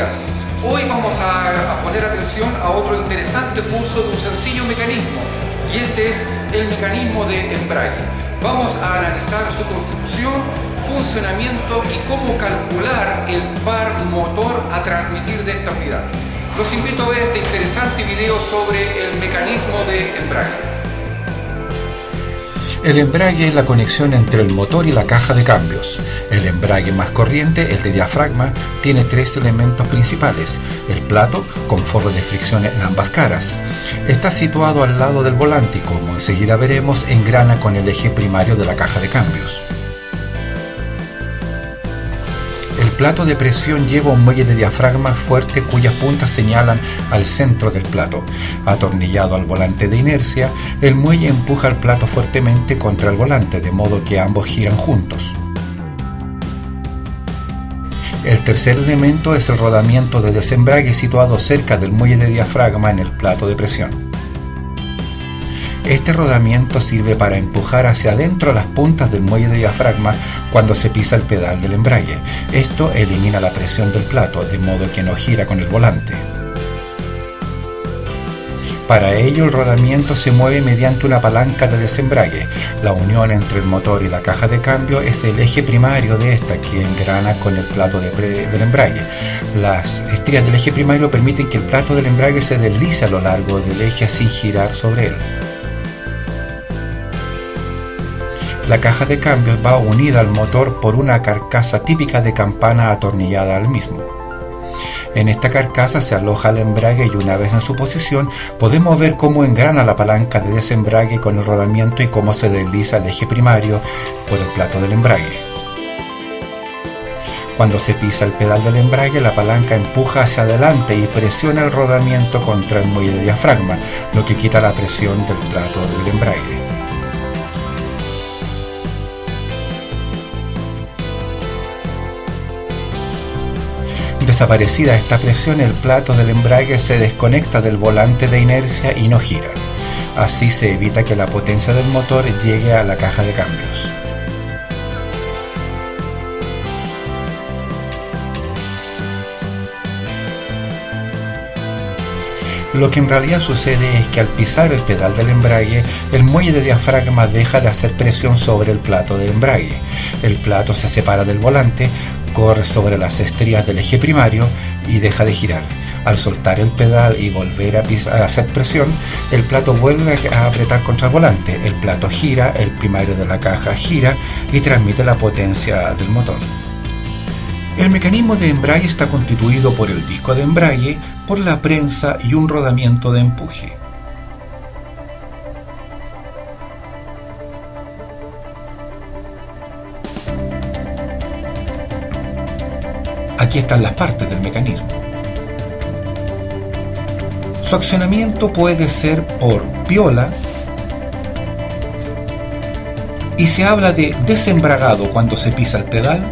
días. Hoy vamos a poner atención a otro interesante curso de un sencillo mecanismo, y este es el mecanismo de embrague. Vamos a analizar su constitución, funcionamiento y cómo calcular el par motor a transmitir de esta unidad. Los invito a ver este interesante video sobre el mecanismo de embrague. El embrague es la conexión entre el motor y la caja de cambios. El embrague más corriente, el de diafragma, tiene tres elementos principales. El plato, con forro de fricción en ambas caras. Está situado al lado del volante y, como enseguida veremos, engrana con el eje primario de la caja de cambios. El plato de presión lleva un muelle de diafragma fuerte cuyas puntas señalan al centro del plato. Atornillado al volante de inercia, el muelle empuja el plato fuertemente contra el volante, de modo que ambos giran juntos. El tercer elemento es el rodamiento de desembrague situado cerca del muelle de diafragma en el plato de presión. Este rodamiento sirve para empujar hacia adentro las puntas del muelle de diafragma cuando se pisa el pedal del embrague. Esto elimina la presión del plato, de modo que no gira con el volante. Para ello, el rodamiento se mueve mediante una palanca de desembrague. La unión entre el motor y la caja de cambio es el eje primario de esta, que engrana con el plato del embrague. Las estrías del eje primario permiten que el plato del embrague se deslice a lo largo del eje sin girar sobre él. La caja de cambios va unida al motor por una carcasa típica de campana atornillada al mismo. En esta carcasa se aloja el embrague y una vez en su posición podemos ver cómo engrana la palanca de desembrague con el rodamiento y cómo se desliza el eje primario por el plato del embrague. Cuando se pisa el pedal del embrague, la palanca empuja hacia adelante y presiona el rodamiento contra el muelle de diafragma, lo que quita la presión del plato del embrague. Desaparecida esta presión, el plato del embrague se desconecta del volante de inercia y no gira. Así se evita que la potencia del motor llegue a la caja de cambios. Lo que en realidad sucede es que al pisar el pedal del embrague, el muelle de diafragma deja de hacer presión sobre el plato de embrague. El plato se separa del volante, corre sobre las estrías del eje primario y deja de girar. Al soltar el pedal y volver a hacer presión, el plato vuelve a apretar contra el volante. El plato gira, el primario de la caja gira y transmite la potencia del motor. El mecanismo de embrague está constituido por el disco de embrague, por la prensa y un rodamiento de empuje. Aquí están las partes del mecanismo. Su accionamiento puede ser por piola y se habla de desembragado cuando se pisa el pedal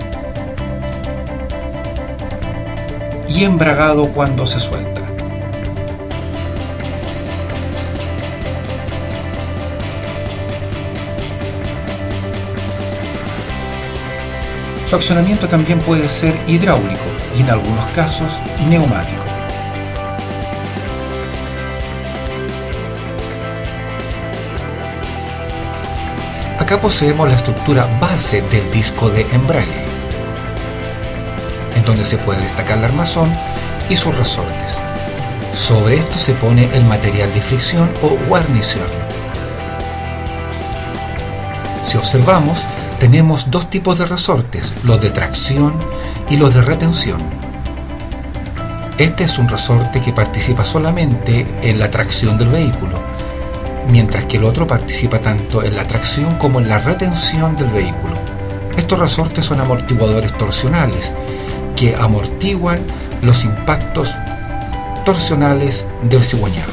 y embragado cuando se suelta. Su accionamiento también puede ser hidráulico y en algunos casos neumático. Acá poseemos la estructura base del disco de embrague, en donde se puede destacar el armazón y sus resortes. Sobre esto se pone el material de fricción o guarnición. Si observamos, tenemos dos tipos de resortes, los de tracción y los de retención. Este es un resorte que participa solamente en la tracción del vehículo, mientras que el otro participa tanto en la tracción como en la retención del vehículo. Estos resortes son amortiguadores torsionales que amortiguan los impactos torsionales del cigüeñal.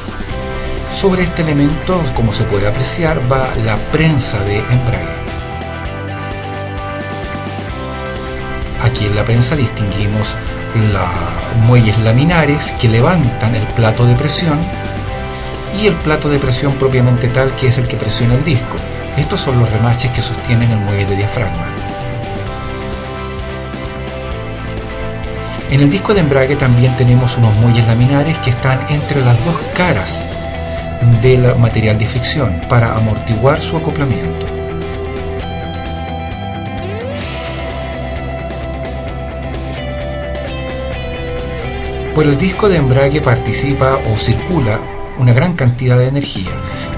Sobre este elemento, como se puede apreciar, va la prensa de embrague. Aquí en la prensa distinguimos los muelles laminares que levantan el plato de presión y el plato de presión propiamente tal, que es el que presiona el disco. Estos son los remaches que sostienen el muelle de diafragma. En el disco de embrague también tenemos unos muelles laminares que están entre las dos caras del material de fricción para amortiguar su acoplamiento. Por el disco de embrague participa o circula una gran cantidad de energía.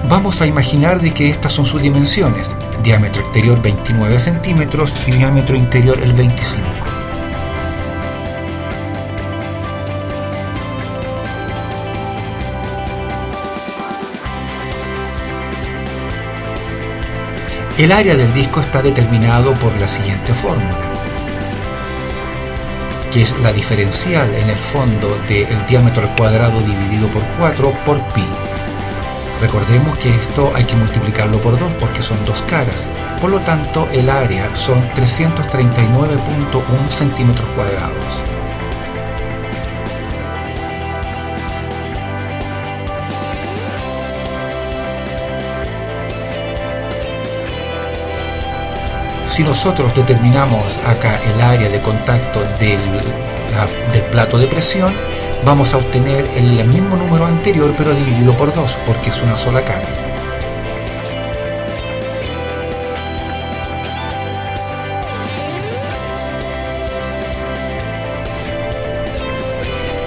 Vamos a imaginar de que estas son sus dimensiones: diámetro exterior 29 centímetros y diámetro interior el 25. El área del disco está determinado por la siguiente fórmula, que es la diferencial en el fondo del diámetro al cuadrado dividido por 4 por pi. Recordemos que esto hay que multiplicarlo por 2 porque son dos caras, por lo tanto el área son 339.1 centímetros cuadrados. Si nosotros determinamos acá el área de contacto del plato de presión, vamos a obtener el mismo número anterior pero dividido por 2 porque es una sola cara.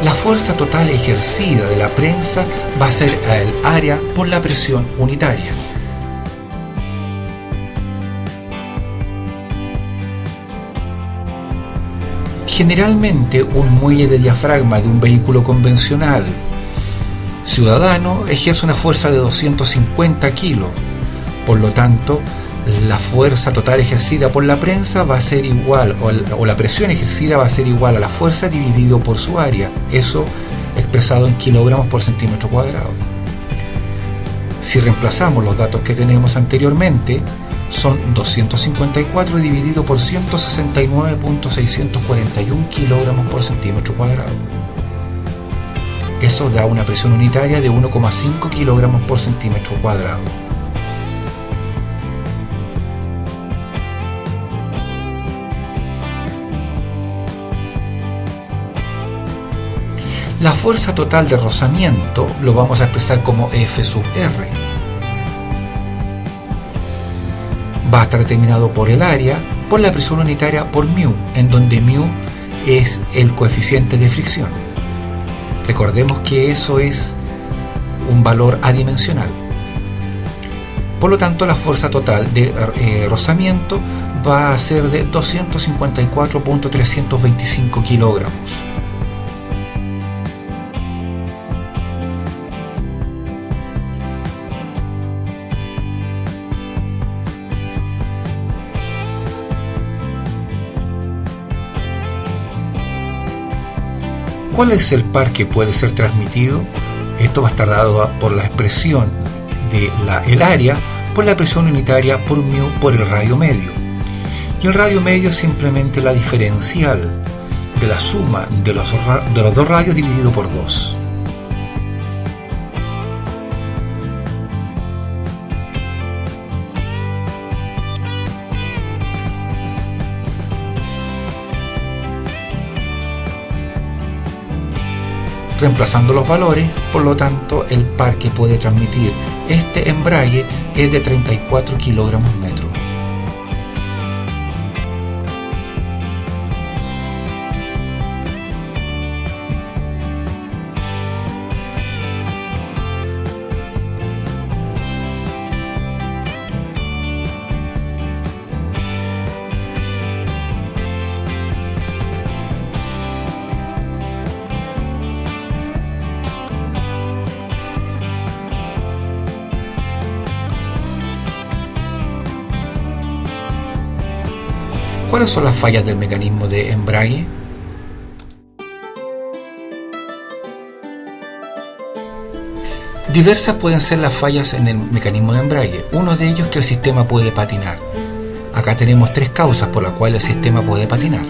La fuerza total ejercida de la prensa va a ser el área por la presión unitaria. Generalmente un muelle de diafragma de un vehículo convencional ciudadano ejerce una fuerza de 250 kilos. Por lo tanto, la fuerza total ejercida por la prensa va a ser igual, o la presión ejercida va a ser igual a la fuerza dividido por su área. Eso expresado en kilogramos por centímetro cuadrado. Si reemplazamos los datos que tenemos anteriormente, son 254 dividido por 169.641 kilogramos por centímetro cuadrado. Eso da una presión unitaria de 1,5 kilogramos por centímetro cuadrado. La fuerza total de rozamiento lo vamos a expresar como F sub R. Va a estar determinado por el área, por la presión unitaria, por μ, en donde μ es el coeficiente de fricción. Recordemos que eso es un valor adimensional. Por lo tanto, la fuerza total de rozamiento va a ser de 254.325 kilogramos. ¿Cuál es el par que puede ser transmitido? Esto va a estar dado por la expresión del área por la presión unitaria por μ por el radio medio. Y el radio medio es simplemente la diferencial de la suma de los dos radios dividido por 2. Reemplazando los valores, por lo tanto, el par que puede transmitir este embrague es de 34 kilogramos metro. ¿Cuáles son las fallas del mecanismo de embrague? Diversas pueden ser las fallas en el mecanismo de embrague. Uno de ellos es que el sistema puede patinar. Acá tenemos 3 causas por las cuales el sistema puede patinar.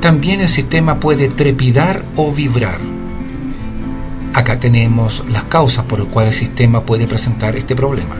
También el sistema puede trepidar o vibrar. Acá tenemos las causas por las cuales el sistema puede presentar este problema.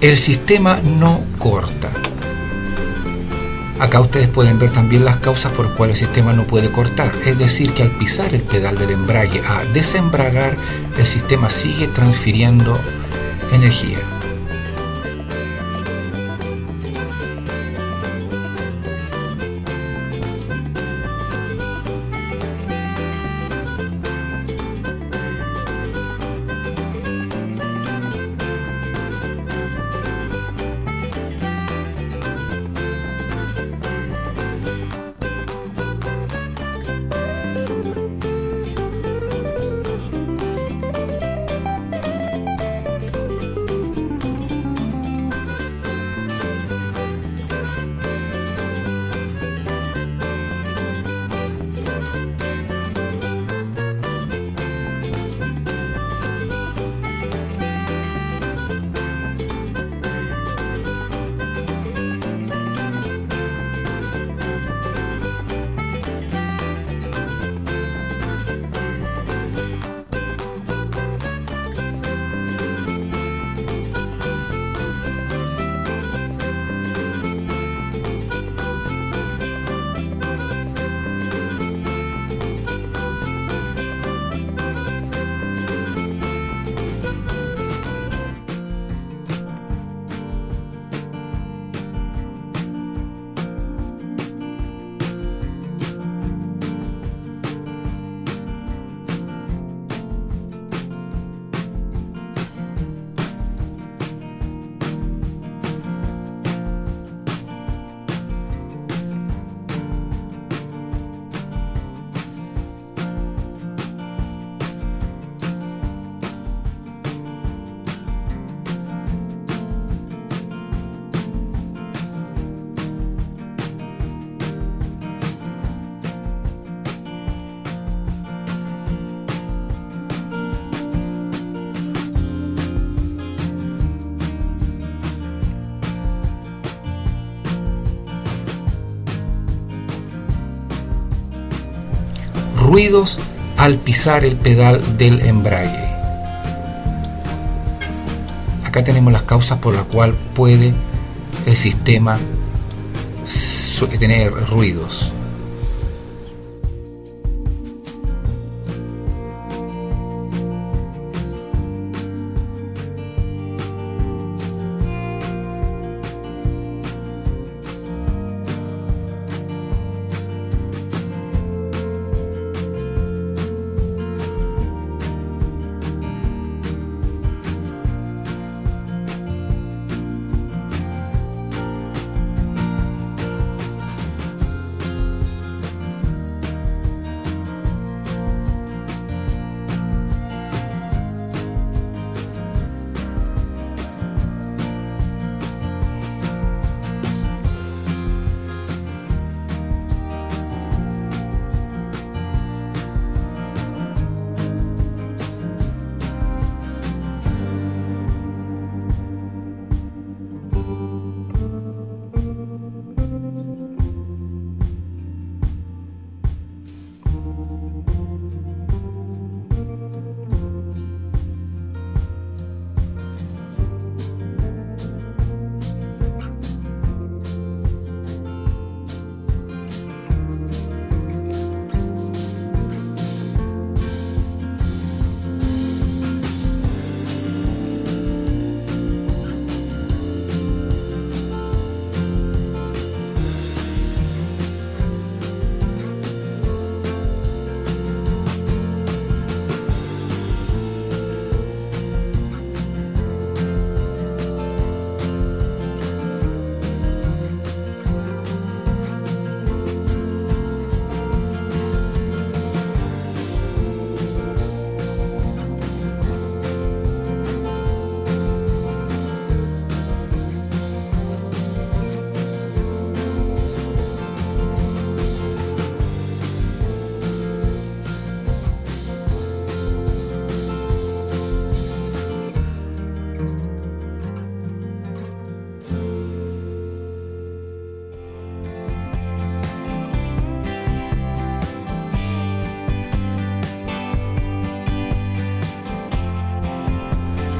El sistema no corta. Acá ustedes pueden ver también las causas por las cuales el sistema no puede cortar. Es decir, que al pisar el pedal del embrague a desembragar, el sistema sigue transfiriendo energía. Ruidos al pisar el pedal del embrague. Acá tenemos las causas por las cuales puede el sistema tener ruidos.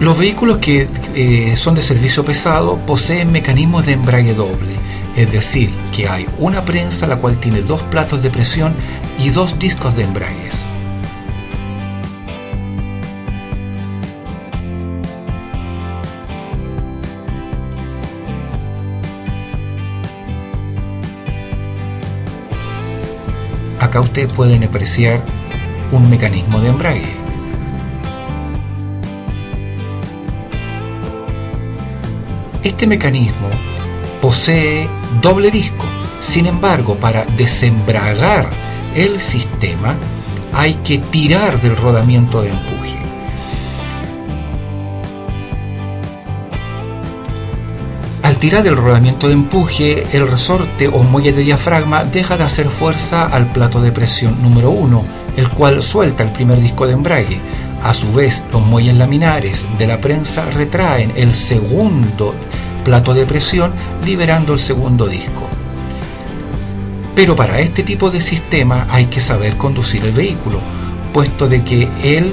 Los vehículos que son de servicio pesado poseen mecanismos de embrague doble, es decir, que hay una prensa la cual tiene 2 platos de presión y 2 discos de embragues. Acá ustedes pueden apreciar un mecanismo de embrague. Este mecanismo posee doble disco. Sin embargo, para desembragar el sistema hay que tirar del rodamiento de empuje. Al tirar del rodamiento de empuje, el resorte o muelle de diafragma deja de hacer fuerza al plato de presión número 1, el cual suelta el primer disco de embrague. A su vez, los muelles laminares de la prensa retraen el segundo plato de presión, liberando el segundo disco. Pero para este tipo de sistema hay que saber conducir el vehículo, puesto de que él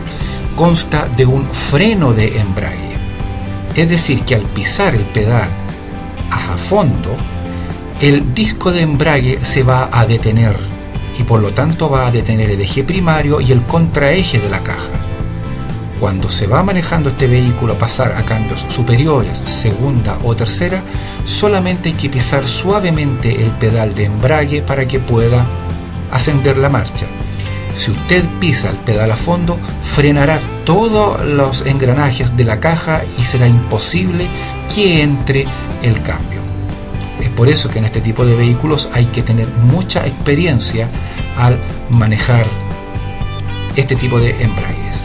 consta de un freno de embrague. Es decir, que al pisar el pedal a fondo, el disco de embrague se va a detener y por lo tanto va a detener el eje primario y el contraeje de la caja. Cuando se va manejando este vehículo a pasar a cambios superiores, segunda o tercera, solamente hay que pisar suavemente el pedal de embrague para que pueda ascender la marcha. Si usted pisa el pedal a fondo, frenará todos los engranajes de la caja y será imposible que entre el cambio. Es por eso que en este tipo de vehículos hay que tener mucha experiencia al manejar este tipo de embragues.